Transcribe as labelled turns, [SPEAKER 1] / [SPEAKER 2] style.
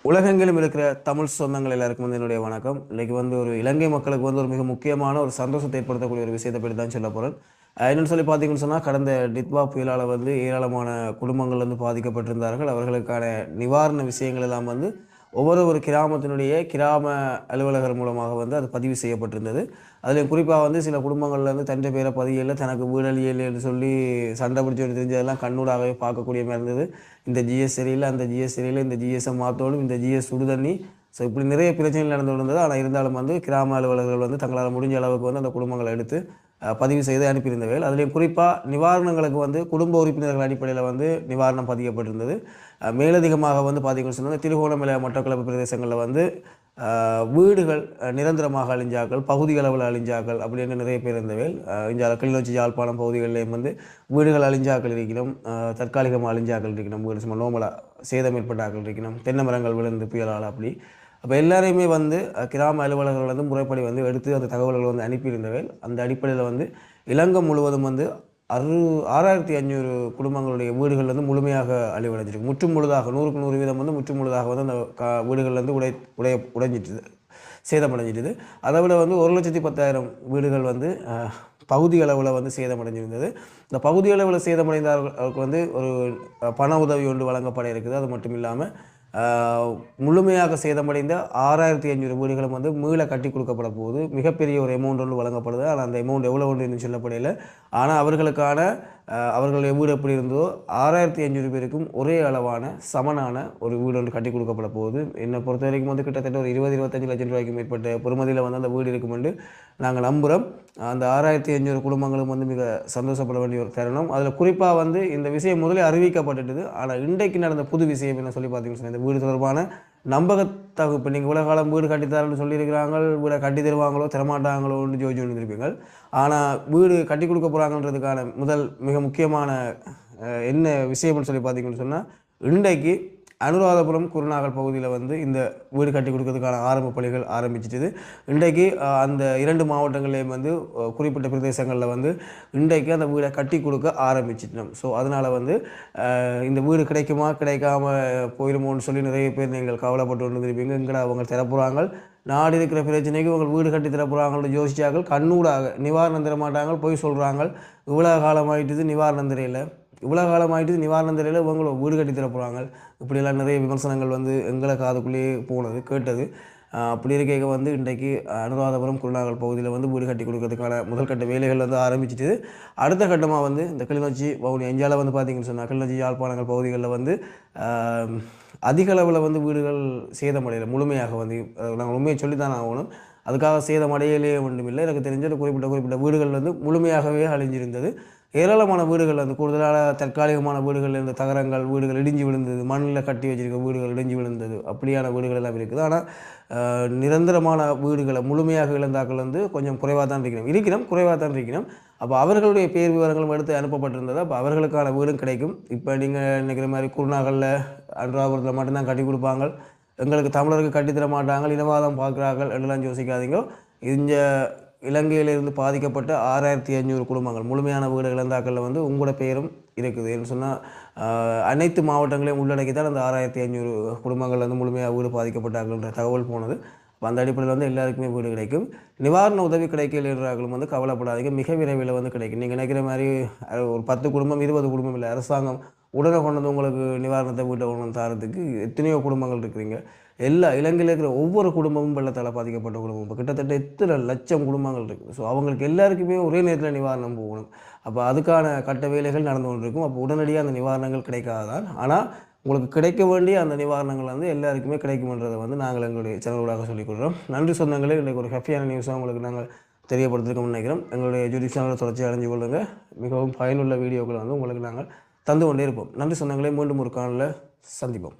[SPEAKER 1] உலகெங்கிலும் இருக்கிற தமிழ் சொந்தங்கள் எல்லாருக்கும் என்னுடைய வணக்கம். இன்னைக்கு ஒரு இலங்கை மக்களுக்கு ஒரு மிக முக்கியமான ஒரு சந்தோஷத்தை ஏற்படுத்தக்கூடிய ஒரு விஷயத்தை பற்றி தான் சொல்ல போகிறேன். என்னென்னு சொல்லி பார்த்தீங்கன்னு சொன்னால், கடந்த டித்வா புயலால் ஏராளமான குடும்பங்கள் பாதிக்கப்பட்டிருந்தார்கள். அவர்களுக்கான நிவாரண விஷயங்கள் எல்லாம் ஒவ்வொரு கிராமத்தினுடைய கிராம அலுவலகர் மூலமாக அது பதிவு செய்யப்பட்டிருந்தது. அதில் குறிப்பாக சில குடும்பங்கள்லேருந்து தன்னுடைய பேரை பதியல, தனக்கு வீடழியல்னு சொல்லி சண்டை பிடிச்சி தெரிஞ்சதெல்லாம் கண்ணூடாகவே பார்க்கக்கூடிய மாதிரி இருந்தது. இந்த ஜிஎஸ் சரியில்லை, அந்த ஜிஎஸ் சரியில்லை, இந்த ஜிஎஸ்ஸை மாற்றணும், இந்த ஜிஎஸ் சுடுதண்ணி, ஸோ இப்படி நிறைய பிரச்சனைகள் நடந்து இருந்தது. ஆனால் இருந்தாலும் கிராம அலுவலர்கள் தங்களால் முடிஞ்ச அளவுக்கு அந்த குடும்பங்களை எடுத்து பதிவு செய்து அனுப்பியிருந்தவர்கள். அதுலேயும் குறிப்பாக நிவாரணங்களுக்கு குடும்ப உறுப்பினர்கள் அடிப்படையில் நிவாரணம் பதியப்பட்டிருந்தது. மேலதிகமாக பார்த்தீங்கன்னு சொன்னால், திருகோணமலை மட்டக்களப்பு பிரதேசங்களில் வீடுகள் நிரந்தரமாக அழிஞ்சாக்கள், பகுதி அளவில் அழிஞ்சாக்கள் அப்படின்னு நிறைய பேர் இருந்தவர்கள். இங்கே கிளிநொச்சி யாழ்ப்பாணம் பகுதிகளிலேயும் வீடுகள் அழிஞ்சாக்கள் இருக்கணும், தற்காலிகமாக அழிஞ்சாக்கள் இருக்கணும், வீடு சும்மா நோமலாக சேதம் ஏற்பட்டாக்கள் இருக்கணும், தென்னை மரங்கள் விழுந்து புயலால் அப்படி. அப்போ எல்லாரையுமே கிராம அலுவலர்கள் முறைப்படி எடுத்து அந்த தகவல்கள் அனுப்பியிருந்தவர்கள். அந்த அடிப்படையில் இலங்கை முழுவதும் 6500 குடும்பங்களுடைய வீடுகள் முழுமையாக அழிவடைஞ்சிருக்கு. முற்றும் முழுதாக 100க்கு 100% முற்றும் முழுதாக அந்த வீடுகள் உடைஞ்சிட்டுது, சேதமடைஞ்சிட்டுது. அதை விட 1,10,000 வீடுகள் பகுதி அளவில் சேதமடைஞ்சிருந்தது. இந்த பகுதி அளவில் சேதமடைந்தவர்களுக்கு ஒரு பண உதவி ஒன்று வழங்கப்பட இருக்குது. அது மட்டும் இல்லாமல் முழுமையாக சேதமடைந்த 6500 வீடுகளும் மீள கட்டி கொடுக்கப்பட போகுது. மிகப்பெரிய ஒரு அமௌண்ட் ஒன்று வழங்கப்படுது. ஆனால் அந்த அமௌண்ட் எவ்வளோ ஒன்று இன்னும் சொல்லப்படையில். ஆனால் அவர்களுக்கான அவர்களுடைய வீடு எப்படி இருந்தோ 6500 பேருக்கும் ஒரே அளவான சமனான ஒரு வீடு ஒன்று கட்டி கொடுக்கப்பட போகுது. என்னை பொறுத்த வரைக்கும் கிட்டத்தட்ட ஒரு 20-25 லட்சம் ரூபாய்க்கு மேற்பட்ட பொறுமதியில் அந்த வீடு இருக்கும் என்று நாங்கள் நம்புகிறோம். அந்த 6500 குடும்பங்களும் மிக சந்தோஷப்பட வேண்டிய ஒரு தருணம். அதில் குறிப்பாக இந்த விஷயம் முதலே அறிவிக்கப்பட்டுட்டுது. ஆனால் இன்றைக்கு நடந்த புது விஷயம் என்ன சொல்லி பார்த்தீங்கன்னா, இந்த வீடு தொடர்பான நம்பகத்தகு. இப்போ நீங்கள் இவ்வளோ காலம் வீடு கட்டித்தரன்னு சொல்லியிருக்கிறாங்க, வீடை கட்டி தருவாங்களோ தரமாட்டாங்களோன்னு ஜோதிச்சு வந்துருப்பீங்கள். ஆனால் வீடு கட்டி கொடுக்க போகிறாங்கன்றதுக்கான முதல் மிக முக்கியமான என்ன விஷயம்னு சொல்லி பார்த்தீங்கன்னு சொன்னால், இன்றைக்கு அனுராதபுரம் குருநாகல் பகுதியில் இந்த வீடு கட்டி கொடுக்கறதுக்கான ஆரம்ப பணிகள் ஆரம்பிச்சிட்டுது. இன்றைக்கு அந்த 2 மாவட்டங்கள்லேயும் குறிப்பிட்ட பிரதேசங்களில் இன்றைக்கு அந்த வீடை கட்டி கொடுக்க ஆரம்பிச்சிட்டோம். ஸோ அதனால் இந்த வீடு கிடைக்குமா கிடைக்காம போயிடுமோன்னு சொல்லி நிறைய பேர் நீங்கள் கவலைப்பட்டு வந்துருப்பீங்க. எங்கடா அவங்க தரப்போகிறாங்க, நாடு இருக்கிற பிரச்சனைக்கு உங்கள் வீடு கட்டி தரப்போகிறாங்கன்னு யோசிச்சார்கள். கண்ணூடாக நிவாரணம் தர மாட்டாங்க, போய் சொல்கிறாங்க. இவ்வளோ காலம் ஆகிட்டுது நிவாரணம் தெரியல, இவ்வளோ காலம் ஆகிட்டு நிவாரணம் தெரியல, இவங்களை வீடு கட்டி தரப்போகிறாங்க. இப்படியெல்லாம் நிறைய விமர்சனங்கள் எங்களை காதுக்குள்ளேயே போனது கேட்டது. அப்படி இருக்க இன்றைக்கு அனுராதபுரம் குருநாகல் பகுதியில் வீடு கட்டி கொடுக்கறதுக்கான முதல்கட்ட வேலைகள் ஆரம்பிச்சிட்டு, அடுத்த கட்டமாக இந்த கிளிநொச்சி வவுனி அஞ்சால பார்த்தீங்கன்னு சொன்னால், கிளிநொச்சி யாழ்ப்பாணங்கள் பகுதிகளில் அதிக அளவில் வீடுகள் சேதமடையலை. முழுமையாக நாங்கள் உண்மையை சொல்லித்தான் ஆகணும். அதுக்காக சேதமடையலே ஒன்றுமில்லை. எனக்கு தெரிஞ்ச குறிப்பிட்ட வீடுகள் முழுமையாகவே அழிஞ்சிருந்தது. ஏராளமான வீடுகள் கூடுதலான தற்காலிகமான வீடுகள் இருந்த தகரங்கள் வீடுகள் இடிஞ்சு விழுந்தது, மண்ணில் கட்டி வச்சிருக்க வீடுகள் இடிஞ்சு விழுந்தது, அப்படியான வீடுகள் எல்லாம் இருக்குது. ஆனால் நிரந்தரமான வீடுகளை முழுமையாக இழந்தாக்கள் கொஞ்சம் குறைவாக தான் இருக்கிறோம், குறைவாக தான் இருக்கிறோம். அப்போ அவர்களுடைய பேர் விவரங்களும் எடுத்து அனுப்பப்பட்டிருந்தது. அப்போ அவர்களுக்கான வீடும் கிடைக்கும். இப்போ நீங்கள் நினைக்கிற மாதிரி குருநாகலில் அனுராதபுரத்தில் மட்டும்தான் கட்டி கொடுப்பாங்க, எங்களுக்கு தமிழருக்கு கட்டித்தர மாட்டாங்க, இனவாதம் பார்க்குறார்கள் என்றெல்லாம் யோசிக்காதீங்க. இந்த இலங்கையிலிருந்து பாதிக்கப்பட்ட 6500 குடும்பங்கள் முழுமையான வீடு இழந்தாக்களில் உங்களோட பெயரும் இருக்குது. என்று சொன்னால் அனைத்து மாவட்டங்களையும் உள்ளடக்கி தான் அந்த 6500 குடும்பங்கள் முழுமையாக வீடு பாதிக்கப்பட்டார்கள்ன்ற தகவல் போனது. அந்த அடிப்படையில் எல்லாருக்குமே வீடு கிடைக்கும். நிவாரண உதவி கிடைக்கலைன்றார்களும் கவலைப்படாதீங்க, மிக விரைவில் கிடைக்கும். நீங்கள் நினைக்கிற மாதிரி ஒரு 10 குடும்பம் 20 குடும்பம் இல்லை, அரசாங்கம் உடனே கொண்டு உங்களுக்கு நிவாரணத்தை வீட்டை கொண்டு தரத்துக்கு எத்தனையோ குடும்பங்கள் இருக்கிறீங்க. எல்லா இலங்கையில் இருக்கிற ஒவ்வொரு குடும்பமும் வெள்ளத்தால் பாதிக்கப்பட்ட குடும்பம் இப்போ கிட்டத்தட்ட எத்தனை லட்சம் குடும்பங்கள் இருக்குது. ஸோ அவங்களுக்கு எல்லாருக்குமே ஒரே நேரத்தில் நிவாரணம் போகணும். அப்போ அதுக்கான கட்ட வேலைகள் நடந்து கொண்டு இருக்கும். அப்போ உடனடியாக அந்த நிவாரணங்கள் கிடைக்காதான். ஆனால் உங்களுக்கு கிடைக்க வேண்டிய அந்த நிவாரணங்கள் எல்லாருக்குமே கிடைக்கும்ன்றதை நாங்கள் எங்களுடைய சேனலூடாக சொல்லிக் கொடுக்குறோம். நன்றி சொந்தங்களே, இன்றைக்கு ஒரு ஹாப்பியான நியூஸாக உங்களுக்கு நாங்கள் தெரியப்படுத்திருக்கோம்னு நினைக்கிறோம். எங்களுடைய யூடியூப் சேனலை தொடர்ச்சி அடைஞ்சு கொள்ளுங்கள். மிகவும் பயனுள்ள வீடியோக்களை உங்களுக்கு நாங்கள் தந்து கொண்டே இருப்போம். நன்றி சொந்தங்களே, மீண்டும் ஒரு காணொளியில் சந்திப்போம்.